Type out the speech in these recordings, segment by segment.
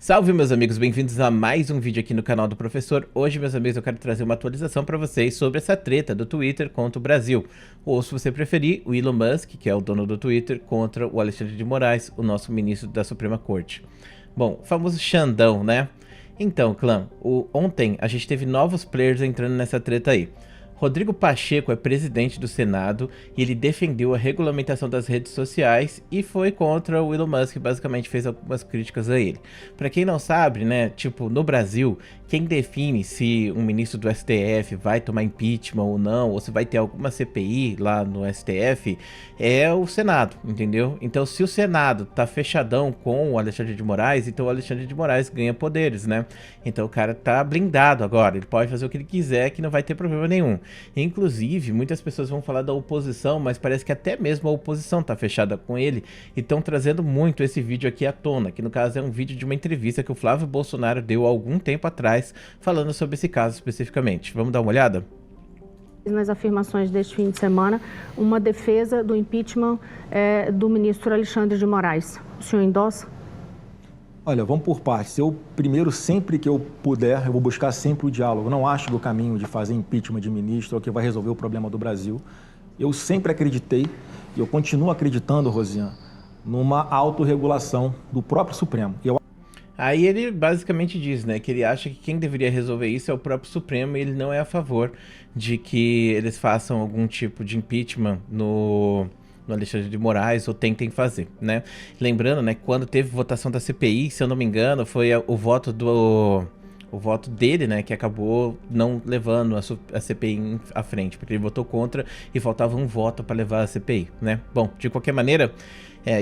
Salve, meus amigos, bem-vindos a mais um vídeo aqui no canal do professor. Hoje, meus amigos, eu quero trazer uma atualização para vocês sobre essa treta do Twitter contra o Brasil. Ou, se você preferir, o Elon Musk, que é o dono do Twitter, contra o Alexandre de Moraes, o nosso ministro da Suprema Corte. Bom, o famoso Xandão, né? Então, clã, ontem a gente teve novos players entrando nessa treta aí. Rodrigo Pacheco é presidente do Senado e ele defendeu a regulamentação das redes sociais e foi contra o Elon Musk, basicamente fez algumas críticas a ele. Pra quem não sabe, né, tipo, no Brasil, quem define se um ministro do STF vai tomar impeachment ou não, ou se vai ter alguma CPI lá no STF, é o Senado, entendeu? Então, se o Senado tá fechadão com o Alexandre de Moraes, então o Alexandre de Moraes ganha poderes, né? Então o cara tá blindado agora, ele pode fazer o que ele quiser que não vai ter problema nenhum. Inclusive, muitas pessoas vão falar da oposição, mas parece que até mesmo a oposição tá fechada com ele e estão trazendo muito esse vídeo aqui à tona, que no caso é um vídeo de uma entrevista que o Flávio Bolsonaro deu há algum tempo atrás, falando sobre esse caso especificamente. Vamos dar uma olhada? Nas afirmações deste fim de semana, uma defesa do impeachment do ministro Alexandre de Moraes. O senhor endossa? Olha, vamos por partes. Eu, primeiro, sempre que eu puder, eu vou buscar sempre o diálogo. Não acho que o caminho de fazer impeachment de ministro é o que vai resolver o problema do Brasil. Eu sempre acreditei, e eu continuo acreditando, Rosiane, numa autorregulação do próprio Supremo. Aí ele basicamente diz, né, que ele acha que quem deveria resolver isso é o próprio Supremo e ele não é a favor de que eles façam algum tipo de impeachment no Alexandre de Moraes, ou tentem fazer, né? Lembrando, né, quando teve votação da CPI, se eu não me engano, foi o voto dele, né, que acabou não levando a CPI à frente, porque ele votou contra e faltava um voto para levar a CPI, né? Bom, de qualquer maneira,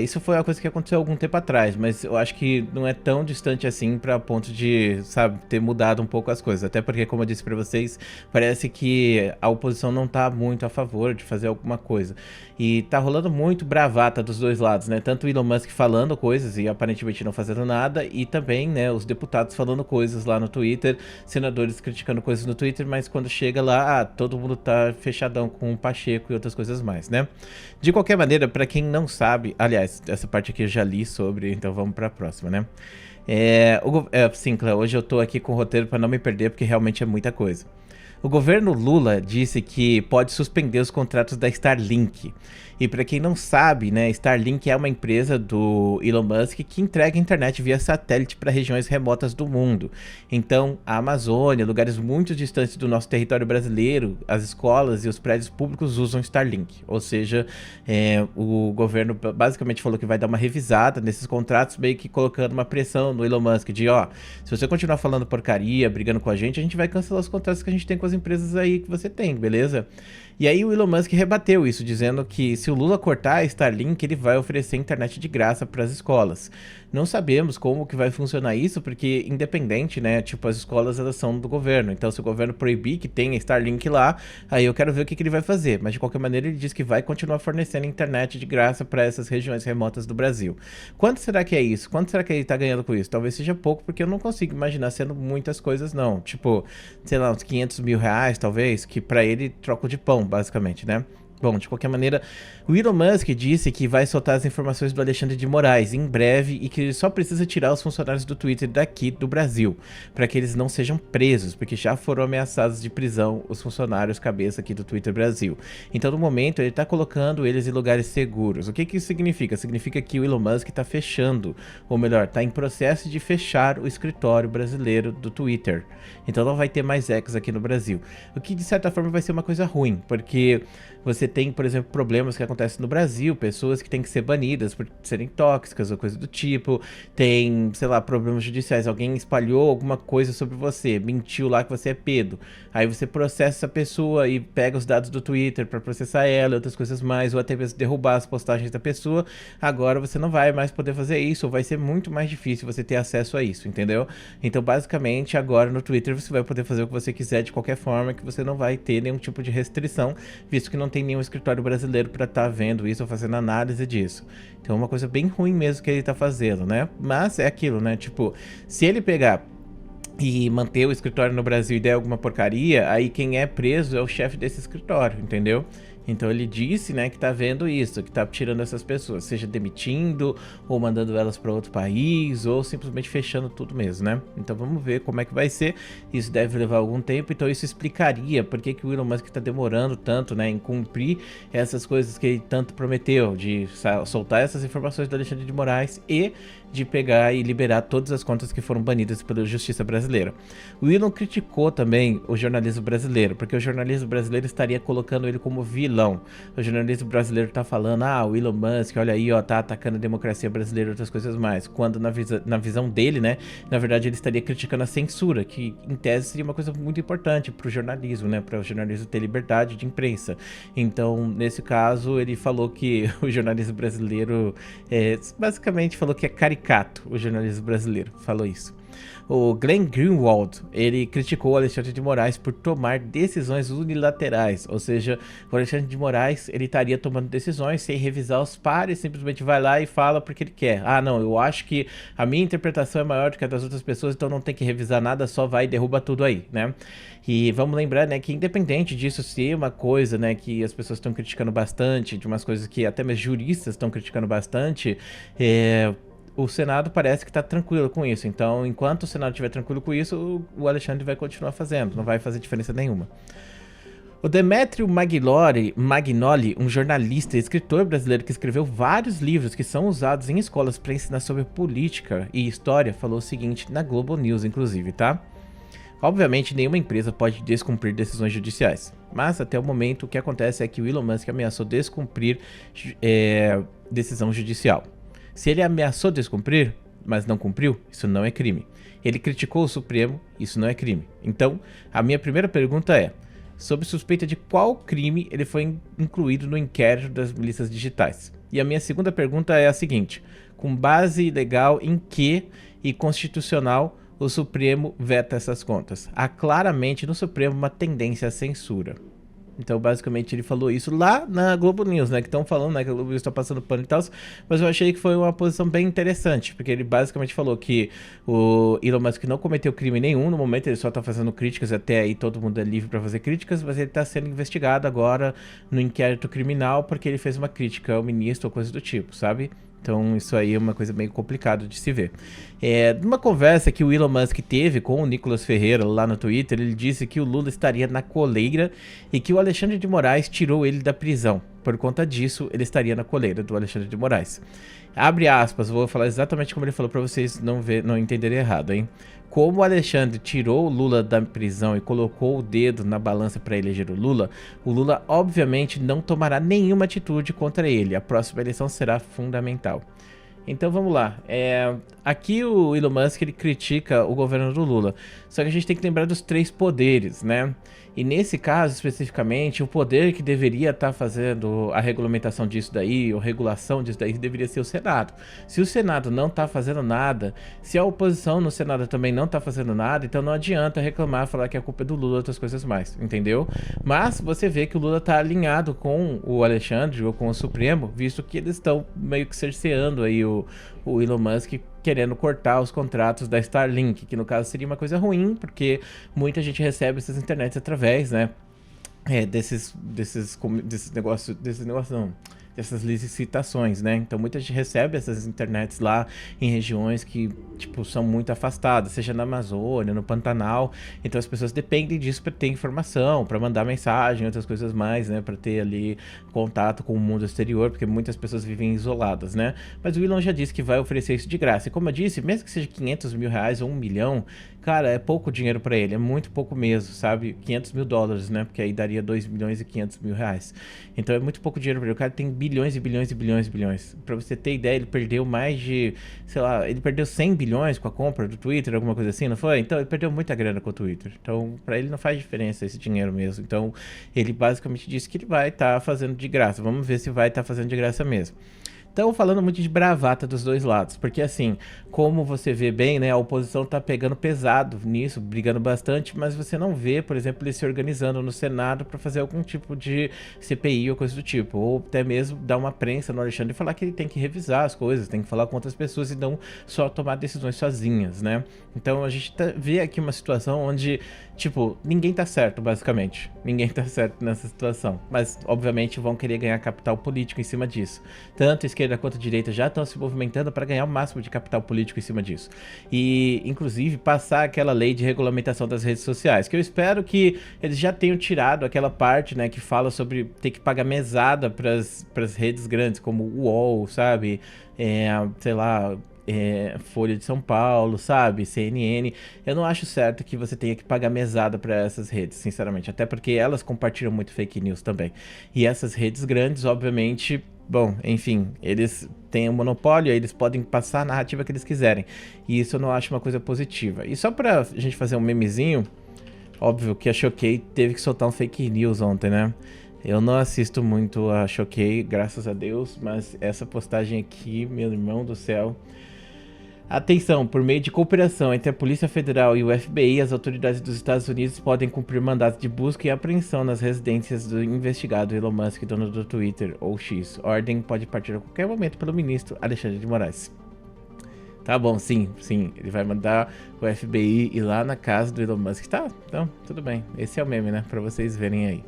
isso foi uma coisa que aconteceu algum tempo atrás, mas eu acho que não é tão distante assim para ponto de, sabe, ter mudado um pouco as coisas. Até porque, como eu disse para vocês, parece que a oposição não tá muito a favor de fazer alguma coisa. E tá rolando muito bravata dos dois lados, né? Tanto o Elon Musk falando coisas e aparentemente não fazendo nada, e também, né, os deputados falando coisas lá no Twitter, senadores criticando coisas no Twitter, mas quando chega lá, todo mundo tá fechadão com o Pacheco e outras coisas mais, né? De qualquer maneira, para quem não sabe, aliás, essa parte aqui eu já li sobre, então vamos para a próxima, né? Sim, Cléo, hoje eu tô aqui com o roteiro para não me perder, porque realmente é muita coisa. O governo Lula disse que pode suspender os contratos da Starlink. E para quem não sabe, né, Starlink é uma empresa do Elon Musk que entrega internet via satélite para regiões remotas do mundo. Então, a Amazônia, lugares muito distantes do nosso território brasileiro, as escolas e os prédios públicos usam Starlink. Ou seja, o governo basicamente falou que vai dar uma revisada nesses contratos, meio que colocando uma pressão no Elon Musk de, se você continuar falando porcaria, brigando com a gente vai cancelar os contratos que a gente tem com as empresas aí que você tem, beleza? E aí o Elon Musk rebateu isso, dizendo que se o Lula cortar a Starlink, ele vai oferecer internet de graça para as escolas. Não sabemos como que vai funcionar isso, porque independente, né, tipo, as escolas elas são do governo, então se o governo proibir que tenha Starlink lá, aí eu quero ver o que ele vai fazer, mas de qualquer maneira ele diz que vai continuar fornecendo internet de graça para essas regiões remotas do Brasil. Quanto será que é isso? Quanto será que ele tá ganhando com isso? Talvez seja pouco, porque eu não consigo imaginar sendo muitas coisas não, tipo, sei lá, uns 500 mil reais talvez, que para ele troco de pão, basicamente, né? Bom, de qualquer maneira, o Elon Musk disse que vai soltar as informações do Alexandre de Moraes em breve e que ele só precisa tirar os funcionários do Twitter daqui do Brasil, para que eles não sejam presos, porque já foram ameaçados de prisão os funcionários cabeça aqui do Twitter Brasil. Então, no momento, ele está colocando eles em lugares seguros. O que isso significa? Significa que o Elon Musk está fechando, ou melhor, está em processo de fechar o escritório brasileiro do Twitter. Então não vai ter mais ex aqui no Brasil. O que, de certa forma, vai ser uma coisa ruim, porque você tem, por exemplo, problemas que acontecem no Brasil, pessoas que têm que ser banidas por serem tóxicas ou coisa do tipo, tem, sei lá, problemas judiciais, alguém espalhou alguma coisa sobre você, mentiu lá que você é pedo, aí você processa essa pessoa e pega os dados do Twitter para processar ela e outras coisas mais, ou até mesmo derrubar as postagens da pessoa. Agora você não vai mais poder fazer isso, ou vai ser muito mais difícil você ter acesso a isso, entendeu? Então, basicamente, agora no Twitter você vai poder fazer o que você quiser de qualquer forma, que você não vai ter nenhum tipo de restrição, visto que não tem nenhum escritório brasileiro para estar vendo isso ou fazendo análise disso. Então é uma coisa bem ruim mesmo que ele tá fazendo, né? Mas é aquilo, né? Tipo, se ele pegar e manter o escritório no Brasil e der alguma porcaria, aí quem é preso é o chefe desse escritório, entendeu? Então ele disse, né, que tá vendo isso, que tá tirando essas pessoas, seja demitindo, ou mandando elas para outro país, ou simplesmente fechando tudo mesmo, né? Então vamos ver como é que vai ser. Isso deve levar algum tempo, então isso explicaria por que o Elon Musk tá demorando tanto, né, em cumprir essas coisas que ele tanto prometeu, de soltar essas informações do Alexandre de Moraes e de pegar e liberar todas as contas que foram banidas pela justiça brasileira. O Elon criticou também o jornalismo brasileiro, porque o jornalismo brasileiro estaria colocando ele como vilão. O jornalismo brasileiro tá falando, o Elon Musk, olha aí, ó, tá atacando a democracia brasileira e outras coisas mais. Quando na visão dele, né, na verdade ele estaria criticando a censura, que em tese seria uma coisa muito importante pro jornalismo, né, para o jornalismo ter liberdade de imprensa. Então, nesse caso, ele falou que o jornalismo brasileiro, basicamente falou que é caricato, o jornalismo brasileiro, falou isso. O Glenn Greenwald, ele criticou o Alexandre de Moraes por tomar decisões unilaterais, ou seja, o Alexandre de Moraes, ele estaria tomando decisões sem revisar os pares, simplesmente vai lá e fala porque ele quer. Não, eu acho que a minha interpretação é maior do que a das outras pessoas, então não tem que revisar nada, só vai e derruba tudo aí, né? E vamos lembrar, né, que independente disso ser uma coisa, né, que as pessoas estão criticando bastante, de umas coisas que até mesmo juristas estão criticando bastante, o Senado parece que está tranquilo com isso. Então, enquanto o Senado estiver tranquilo com isso, o Alexandre vai continuar fazendo. Não vai fazer diferença nenhuma. O Demetrio Magnoli, um jornalista e escritor brasileiro que escreveu vários livros que são usados em escolas para ensinar sobre política e história, falou o seguinte na Globo News, inclusive, tá? Obviamente, nenhuma empresa pode descumprir decisões judiciais. Mas, até o momento, o que acontece é que o Elon Musk ameaçou descumprir decisão judicial. Se ele ameaçou descumprir, mas não cumpriu, isso não é crime. Ele criticou o Supremo, isso não é crime. Então, a minha primeira pergunta é, sob suspeita de qual crime ele foi incluído no inquérito das milícias digitais? E a minha segunda pergunta é a seguinte, com base legal em que e constitucional o Supremo veta essas contas? Há claramente no Supremo uma tendência à censura. Então, basicamente, ele falou isso lá na Globo News, né? Que estão falando, né? Que a Globo News está passando pano e tal. Mas eu achei que foi uma posição bem interessante. Porque ele basicamente falou que o Elon Musk não cometeu crime nenhum. No momento, ele só está fazendo críticas. Até aí, todo mundo é livre para fazer críticas. Mas ele está sendo investigado agora no inquérito criminal. Porque ele fez uma crítica ao ministro ou coisa do tipo, sabe? Então, isso aí é uma coisa meio complicada de se ver. Numa conversa que o Elon Musk teve com o Nicolas Ferreira lá no Twitter, ele disse que o Lula estaria na coleira e que o Alexandre de Moraes tirou ele da prisão. Por conta disso, ele estaria na coleira do Alexandre de Moraes. Abre aspas, vou falar exatamente como ele falou para vocês não entenderem errado, hein? Como o Alexandre tirou o Lula da prisão e colocou o dedo na balança para eleger o Lula obviamente não tomará nenhuma atitude contra ele. A próxima eleição será fundamental. Então vamos lá. Aqui o Elon Musk ele critica o governo do Lula. Só que a gente tem que lembrar dos 3 poderes, né? E nesse caso, especificamente, o poder que deveria estar fazendo a regulamentação disso daí, ou regulação disso daí, deveria ser o Senado. Se o Senado não está fazendo nada, se a oposição no Senado também não está fazendo nada, então não adianta reclamar, falar que a culpa é do Lula e outras coisas mais, entendeu? Mas você vê que o Lula está alinhado com o Alexandre ou com o Supremo, visto que eles estão meio que cerceando aí o Elon Musk, querendo cortar os contratos da Starlink, que no caso seria uma coisa ruim, porque muita gente recebe essas internets através, né, desses negócios não, dessas licitações, né? Então muita gente recebe essas internets lá em regiões que, tipo, são muito afastadas, seja na Amazônia, no Pantanal. Então as pessoas dependem disso para ter informação, para mandar mensagem, outras coisas mais, né? Para ter ali contato com o mundo exterior, porque muitas pessoas vivem isoladas, né? Mas o Elon já disse que vai oferecer isso de graça. E como eu disse, mesmo que seja 500 mil reais ou 1 milhão, cara, é pouco dinheiro para ele, é muito pouco mesmo, sabe? 500 mil dólares, né? Porque aí daria 2 milhões e 500 mil reais. Então é muito pouco dinheiro para ele. O cara tem bilhões e bilhões e bilhões e bilhões. Pra você ter ideia, ele perdeu mais de, sei lá, ele perdeu 100 bilhões com a compra do Twitter, alguma coisa assim, não foi? Então ele perdeu muita grana com o Twitter. Então pra ele não faz diferença esse dinheiro mesmo. Então ele basicamente disse que ele vai estar fazendo de graça. Vamos ver se vai estar fazendo de graça mesmo. Estão falando muito de bravata dos dois lados, porque assim, como você vê bem, né, a oposição tá pegando pesado nisso, brigando bastante, mas você não vê, por exemplo, eles se organizando no Senado para fazer algum tipo de CPI ou coisa do tipo, ou até mesmo dar uma prensa no Alexandre e falar que ele tem que revisar as coisas, tem que falar com outras pessoas e não só tomar decisões sozinhas, né? Então a gente vê aqui uma situação onde, tipo, ninguém tá certo, basicamente. Ninguém tá certo nessa situação, mas obviamente vão querer ganhar capital político em cima disso. Tanto a esquerda quanto a direita já estão se movimentando para ganhar o máximo de capital político em cima disso. E, inclusive, passar aquela lei de regulamentação das redes sociais, que eu espero que eles já tenham tirado aquela parte, né, que fala sobre ter que pagar mesada para as redes grandes, como o UOL, sabe? Sei lá... Folha de São Paulo, sabe? CNN. Eu não acho certo que você tenha que pagar mesada para essas redes, sinceramente. Até porque elas compartilham muito fake news também. E essas redes grandes, obviamente, bom, enfim, eles têm um monopólio, eles podem passar a narrativa que eles quiserem. E isso eu não acho uma coisa positiva. E só pra gente fazer um memezinho, óbvio que a Choquei teve que soltar um fake news ontem, né? Eu não assisto muito a Choquei, graças a Deus, mas essa postagem aqui, meu irmão do céu... Atenção, por meio de cooperação entre a Polícia Federal e o FBI, as autoridades dos Estados Unidos podem cumprir mandatos de busca e apreensão nas residências do investigado Elon Musk, dono do Twitter, ou X. Ordem pode partir a qualquer momento pelo ministro Alexandre de Moraes. Tá bom, sim, ele vai mandar o FBI ir lá na casa do Elon Musk. Tá, então, tudo bem. Esse é o meme, né, pra vocês verem aí.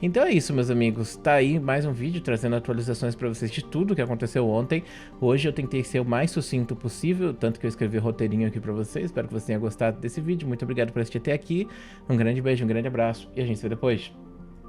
Então é isso, meus amigos, tá aí mais um vídeo trazendo atualizações para vocês de tudo que aconteceu ontem. Hoje eu tentei ser o mais sucinto possível, tanto que eu escrevi roteirinho aqui para vocês. Espero que você tenha gostado desse vídeo. Muito obrigado por assistir até aqui. Um grande beijo, um grande abraço e a gente se vê depois.